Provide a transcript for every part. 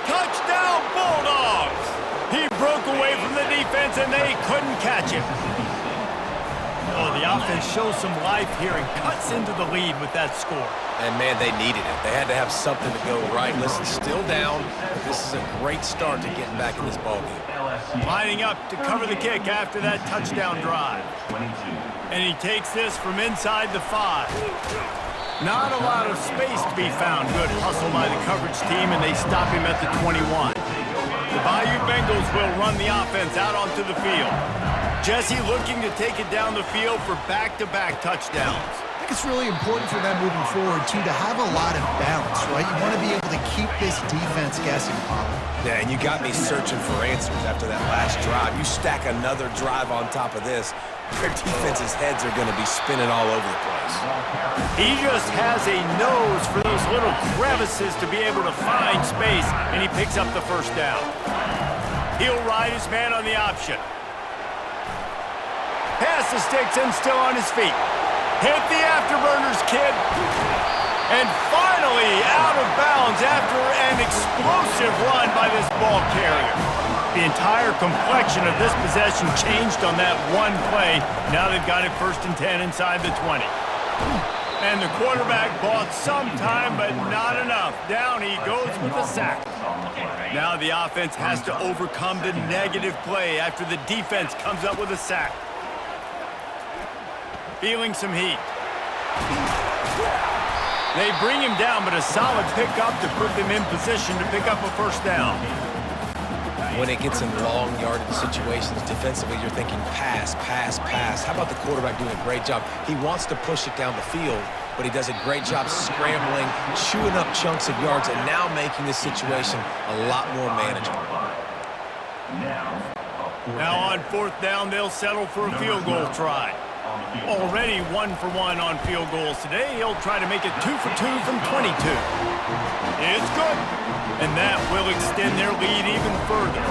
Touchdown, Bulldogs! He broke away from the defense, and they couldn't catch him. Oh, the offense shows some life here and cuts into the lead with that score. And, man, they needed it. They had to have something to go right. Listen, still down, but this is a great start to getting back in this ballgame. Lining up to cover the kick after that touchdown drive. And he takes this from inside the 5. Not a lot of space to be found. Good hustle by the coverage team, and they stop him at the 21. The Bayou Bengals will run the offense out onto the field. Jesse looking to take it down the field for back-to-back touchdowns. I think it's really important for them moving forward, too, to have a lot of balance, right? You want to be able to keep this defense guessing, Pollard. Yeah, and you got me searching for answers after that last drive. You stack another drive on top of this, their defense's heads are going to be spinning all over the place. He just has a nose for those little crevices to be able to find space, and he picks up the first down. He'll ride his man on the option. Pass the sticks and still on his feet. Hit the afterburners, kid. And finally out of bounds after an explosive run by this ball carrier. The entire complexion of this possession changed on that one play. Now they've got it 1st and 10 inside the 20. And the quarterback bought some time, but not enough. Down he goes with a sack. Now the offense has to overcome the negative play after the defense comes up with a sack. Feeling some heat. They bring him down, but a solid pickup to put them in position to pick up a first down. When it gets in long yardage situations, defensively, you're thinking pass, pass, pass. How about the quarterback doing a great job? He wants to push it down the field, but he does a great job scrambling, chewing up chunks of yards, and now making this situation a lot more manageable. Now on 4th down, they'll settle for a field goal try. Already 1 for 1 on field goals today. He'll try to make it 2 for 2 from 22. It's good. And that will extend their lead even further.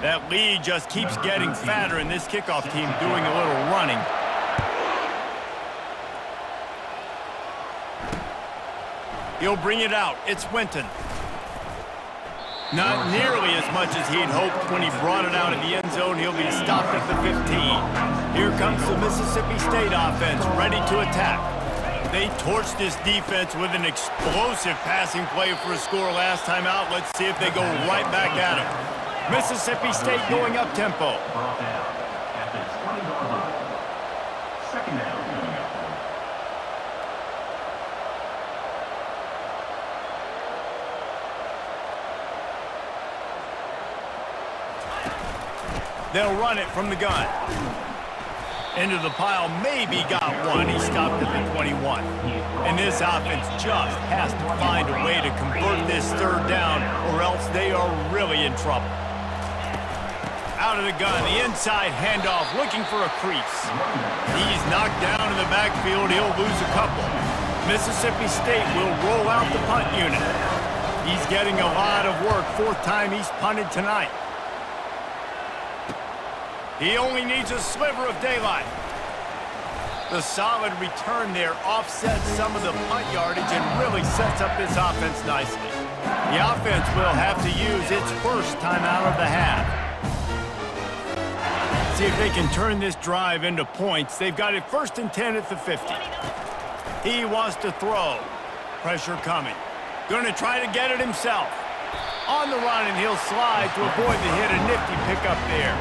That lead just keeps getting fatter, and this kickoff team doing a little running. He'll bring it out. It's Winton. Not nearly as much as he'd hoped when he brought it out of the end zone. He'll be stopped at the 15. Here comes the Mississippi State offense, ready to attack. They torched this defense with an explosive passing play for a score last time out. Let's see if they go right back at him. Mississippi State going up tempo. They'll run it from the gun. Into the pile, maybe got one. He stopped at the 21. And this offense just has to find a way to convert this 3rd down, or else they are really in trouble. Out of the gun, the inside handoff, looking for a crease. He's knocked down in the backfield. He'll lose a couple. Mississippi State will roll out the punt unit. He's getting a lot of work. 4th time he's punted tonight. He only needs a sliver of daylight. The solid return there offsets some of the punt yardage and really sets up this offense nicely. The offense will have to use its first time out of the half. See if they can turn this drive into points. They've got it 1st and 10 at the 50. He wants to throw. Pressure coming. Going to try to get it himself. On the run, and he'll slide to avoid the hit. A nifty pickup there.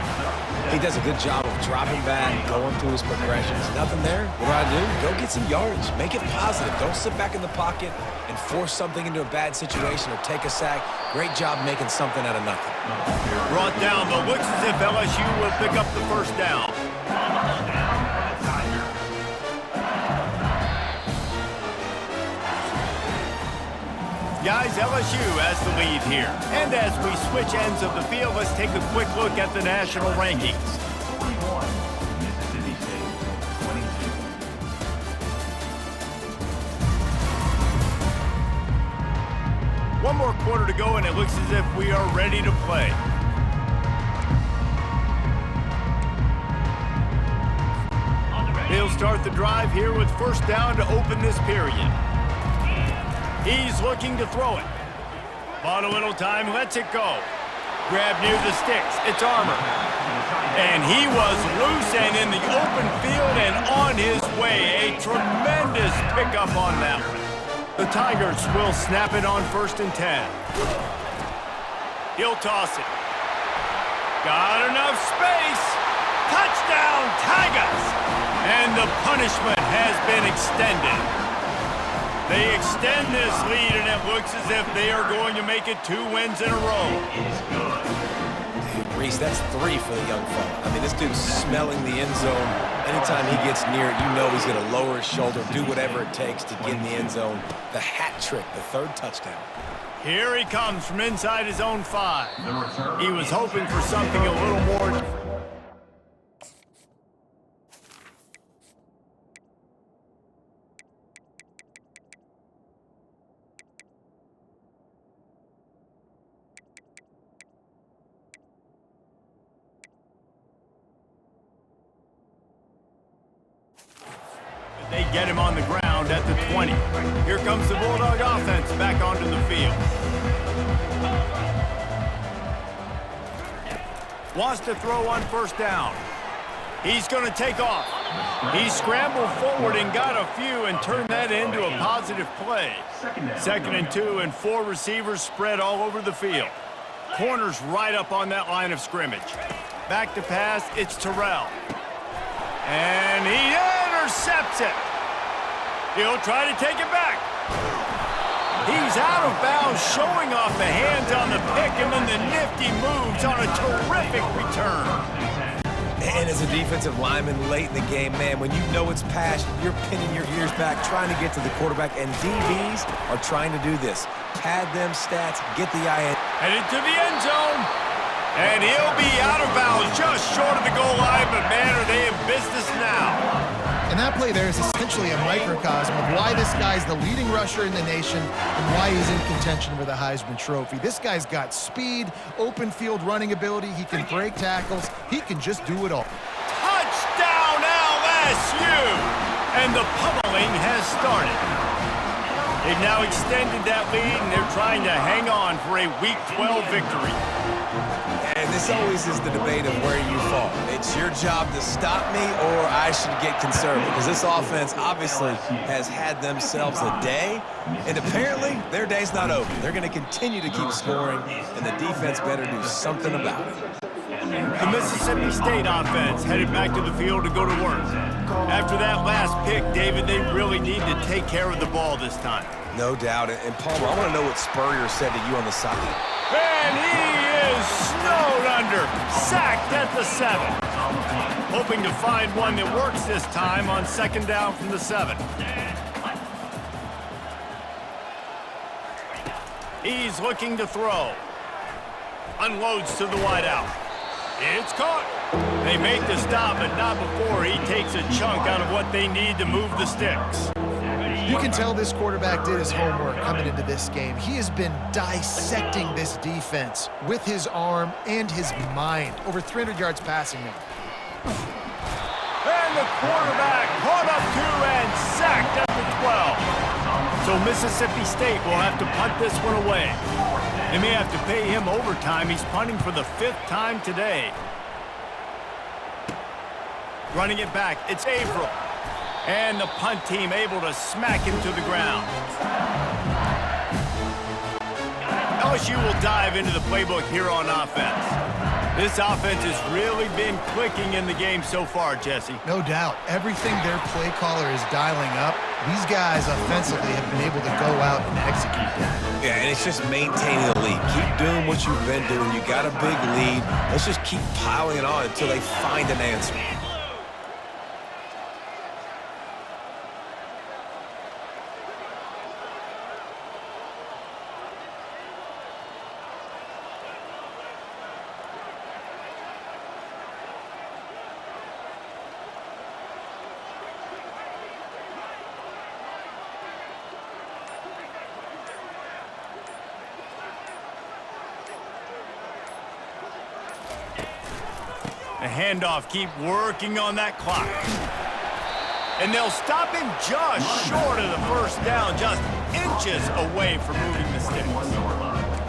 He does a good job of dropping back, going through his progressions. Nothing there. What do? Go get some yardage. Make it positive. Don't sit back in the pocket and force something into a bad situation or take a sack. Great job making something out of nothing. Brought down, but looks as if LSU will pick up the first down. Guys, LSU has the lead here. And as we switch ends of the field, let's take a quick look at the national rankings. One more quarter to go, and it looks as if we are ready to play. They'll start the drive here with first down to open this period. He's looking to throw it. Bought a little time, lets it go. Grab near the sticks, it's Armour. And he was loose and in the open field and on his way. A tremendous pickup on that one. The Tigers will snap it on 1st and 10. He'll toss it. Got enough space. Touchdown, Tigers! And the punishment has been extended. They extend this lead, and it looks as if they are going to make it 2 wins in a row. Reese, that's 3 for the young fella. I mean, this dude's smelling the end zone. Anytime he gets near it, you know he's going to lower his shoulder, do whatever it takes to get in the end zone. The hat trick, the 3rd touchdown. Here he comes from inside his own 5. He was hoping for something a little more. They get him on the ground at the 20. Here comes the Bulldog offense back onto the field. Wants to throw on first down. He's going to take off. He scrambled forward and got a few and turned that into a positive play. 2nd and 2 and 4 receivers spread all over the field. Corners right up on that line of scrimmage. Back to pass, it's Terrell. And he intercepts it. He'll try to take it back. He's out of bounds, showing off the hands on the pick, and then the nifty moves on a terrific return. And as a defensive lineman late in the game, man, when you know it's pass, you're pinning your ears back, trying to get to the quarterback, and DBs are trying to do this. Pad them stats, get the eye in. Headed to the end zone. And he'll be out of bounds just short of the goal line, but man, are they in business now. And that play there is essentially a microcosm of why this guy's the leading rusher in the nation and why he's in contention for the Heisman Trophy. This guy's got speed, open field running ability. He can break tackles. He can just do it all. Touchdown, LSU! And the pummeling has started. They've now extended that lead, and they're trying to hang on for a Week 12 victory. And this always is the debate of where you fall. It's your job to stop me, or I should get conservative, because this offense obviously has had themselves a day, and apparently their day's not over. They're going to continue to keep scoring, and the defense better do something about it. The Mississippi State offense headed back to the field to go to work. After that last pick, David, they really need to take care of the ball this time. No doubt. And Palmer, I want to know what Spurrier said to you on the side. And he is snowed under, sacked at the 7. Hoping to find one that works this time on 2nd down from the 7. He's looking to throw. Unloads to the wideout. It's caught. They make the stop, but not before he takes a chunk out of what they need to move the sticks. You can tell this quarterback did his homework coming into this game. He has been dissecting this defense with his arm and his mind. Over 300 yards passing now. And the quarterback caught up to and sacked at the 12. So Mississippi State will have to punt this one away. They may have to pay him overtime. He's punting for the 5th time today. Running it back, it's Averill. And the punt team able to smack him to the ground. LSU will dive into the playbook here on offense. This offense has really been clicking in the game so far, Jesse. No doubt. Everything their play caller is dialing up, these guys offensively have been able to go out and execute that. Yeah, and it's just maintaining the lead. Keep doing what you've been doing. You got a big lead. Let's just keep piling it on until they find an answer. The handoff, keep working on that clock. And they'll stop him just short of the first down, just inches away from moving the sticks.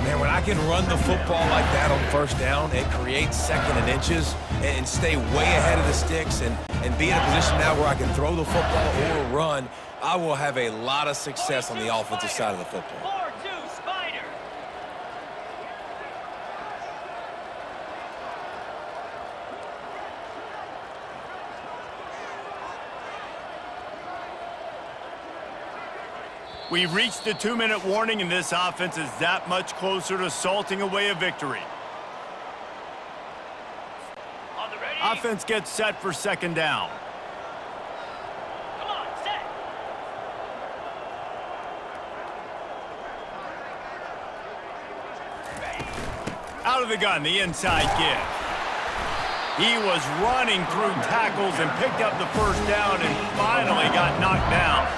Man, when I can run the football like that on first down and create second and inches and stay way ahead of the sticks and be in a position now where I can throw the football or run, I will have a lot of success on the offensive side of the football. We've reached the 2-minute warning, and this offense is that much closer to salting away a victory. Offense gets set for second down. Come on, set. Out of the gun, the inside give. He was running through tackles and picked up the first down and finally got knocked down.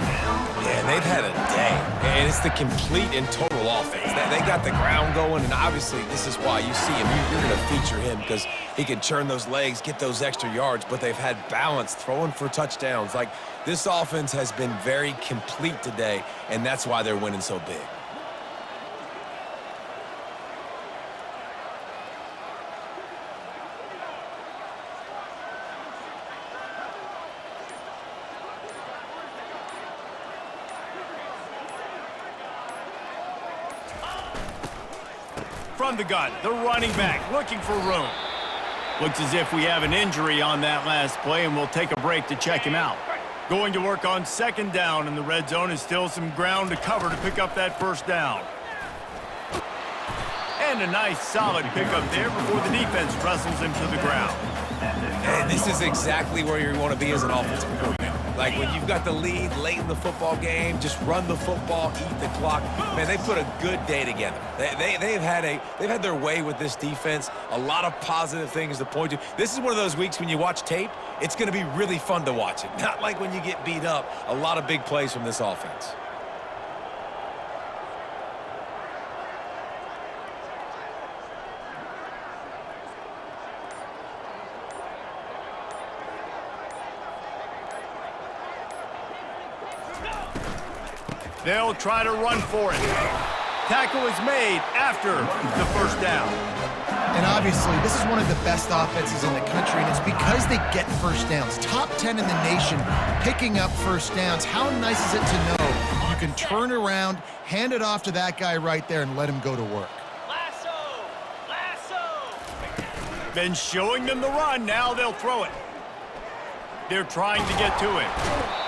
Yeah, they've had a day, and it's the complete and total offense. They got the ground going, and obviously this is why you see him. You're going to feature him because he can churn those legs, get those extra yards, but they've had balance, throwing for touchdowns. Like, this offense has been very complete today, and that's why they're winning so big. From the gun, the running back looking for room. Looks as if we have an injury on that last play, and we'll take a break to check him out. Going to work on second down, and the red zone is still some ground to cover to pick up that first down. And a nice solid pickup there before the defense wrestles him to the ground. And this is exactly where you want to be as an offensive coordinator. Like, when you've got the lead late in the football game, just run the football, eat the clock. Man, they put a good day together. They've had their way with this defense. A lot of positive things to point to. This is one of those weeks when you watch tape, it's going to be really fun to watch it. Not like when you get beat up. A lot of big plays from this offense. They'll try to run for it. Tackle is made after the first down. And obviously, this is one of the best offenses in the country, and it's because they get first downs. Top 10 in the nation picking up first downs. How nice is it to know you can turn around, hand it off to that guy right there, and let him go to work? Lasso! Lasso! Been showing them the run. Now they'll throw it. They're trying to get to him.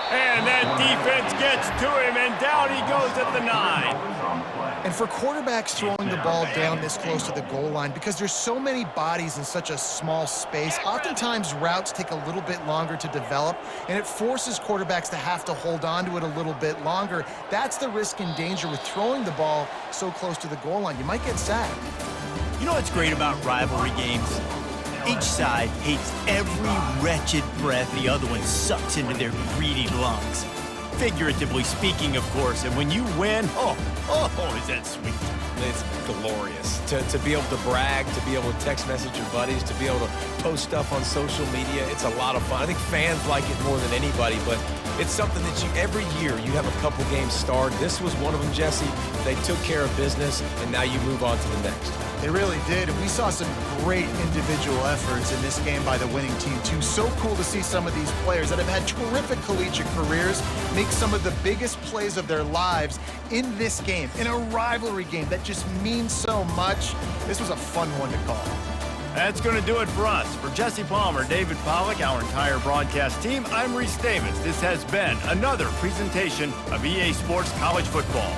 And that defense gets to him, and down he goes at the 9. And for quarterbacks throwing the ball down this close to the goal line, because there's so many bodies in such a small space, oftentimes routes take a little bit longer to develop, and it forces quarterbacks to have to hold on to it a little bit longer. That's the risk and danger with throwing the ball so close to the goal line. You might get sacked. You know what's great about rivalry games? Each side hates every wretched breath the other one sucks into their greedy lungs. Figuratively speaking, of course, and when you win, is that sweet. It's glorious to be able to brag, to be able to text message your buddies, to be able to post stuff on social media. It's a lot of fun. I think fans like it more than anybody, but it's something that every year you have a couple games starred. This was one of them, Jesse. They took care of business, and now you move on to the next. They really did, and we saw some great individual efforts in this game by the winning team, too. So cool to see some of these players that have had terrific collegiate careers make some of the biggest plays of their lives in this game, in a rivalry game that just means so much. This was a fun one to call. That's going to do it for us. For Jesse Palmer, David Pollack, our entire broadcast team, I'm Reese Davis. This has been another presentation of EA Sports College Football.